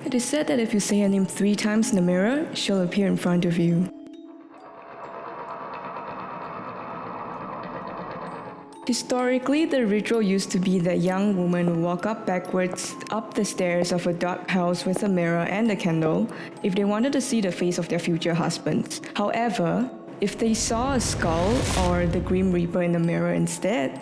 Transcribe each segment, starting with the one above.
It is said that if you say her name 3 times in the mirror, she'll appear in front of you. Historically, the ritual used to be that young women would walk up backwards up the stairs of a dark house with a mirror and a candle if they wanted to see the face of their future husbands. However, if they saw a skull or the Grim Reaper in the mirror instead,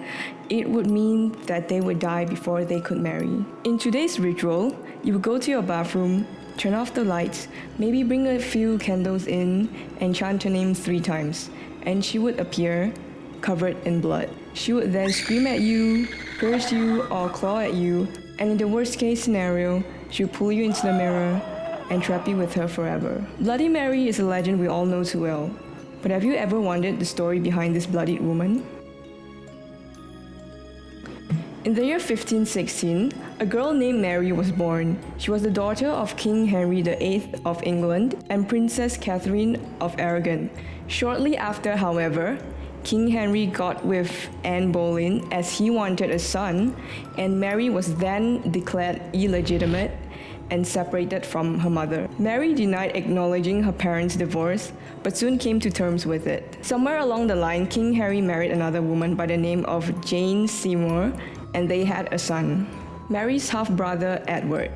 it would mean that they would die before they could marry. In today's ritual, you would go to your bathroom, turn off the lights, maybe bring a few candles in, and chant her name 3 times, and she would appear covered in blood. She would then scream at you, curse you, or claw at you, and in the worst case scenario, she would pull you into the mirror and trap you with her forever. Bloody Mary is a legend we all know too well. But have you ever wondered the story behind this bloodied woman? In the year 1516, a girl named Mary was born. She was the daughter of King Henry VIII of England and Princess Catherine of Aragon. Shortly after, however, King Henry got with Anne Boleyn as he wanted a son, and Mary was then declared illegitimate and separated from her mother. Mary denied acknowledging her parents' divorce, but soon came to terms with it. Somewhere along the line, King Harry married another woman by the name of Jane Seymour, and they had a son. Mary's half-brother, Edward,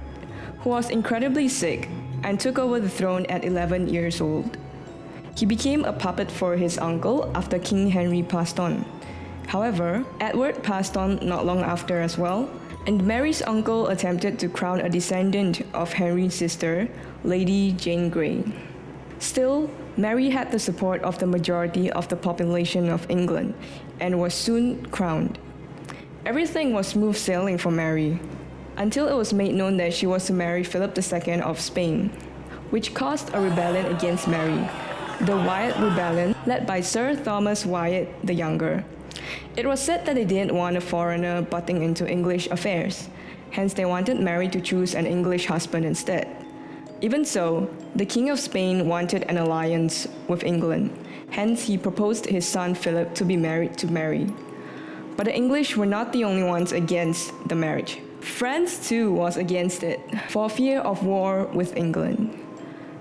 who was incredibly sick and took over the throne at 11 years old. He became a puppet for his uncle after King Henry passed on. However, Edward passed on not long after as well, and Mary's uncle attempted to crown a descendant of Henry's sister, Lady Jane Grey. Still, Mary had the support of the majority of the population of England and was soon crowned. Everything was smooth sailing for Mary, until it was made known that she was to marry Philip II of Spain, which caused a rebellion against Mary, the Wyatt Rebellion, led by Sir Thomas Wyatt the Younger. It was said that they didn't want a foreigner butting into English affairs, hence they wanted Mary to choose an English husband instead. Even so, the King of Spain wanted an alliance with England, hence he proposed his son Philip to be married to Mary. But the English were not the only ones against the marriage. France too was against it, for fear of war with England.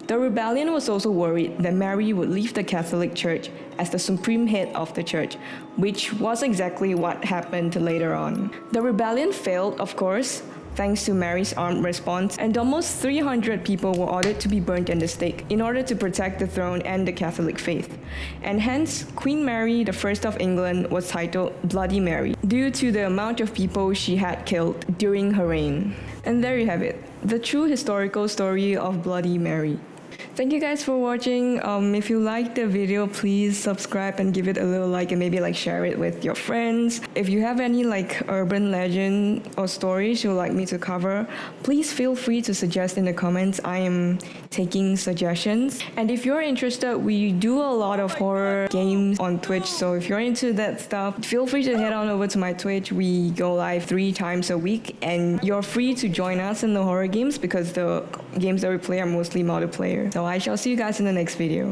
The rebellion was also worried that Mary would leave the Catholic Church as the supreme head of the church, which was exactly what happened later on. The rebellion failed, of course, thanks to Mary's armed response, and almost 300 people were ordered to be burnt at the stake in order to protect the throne and the Catholic faith. And hence, Queen Mary I of England was titled Bloody Mary, due to the amount of people she had killed during her reign. And there you have it, the true historical story of Bloody Mary. Thank you guys for watching. If you liked the video, please subscribe and give it a little like and maybe share it with your friends. If you have any urban legend or stories you'd like me to cover, please feel free to suggest in the comments. I am taking suggestions. And if you're interested, we do a lot of horror games on Twitch, so if you're into that stuff, feel free to head on over to my Twitch. We go live 3 times a week, and you're free to join us in the horror games because the games that we play are mostly multiplayer. So I shall see you guys in the next video.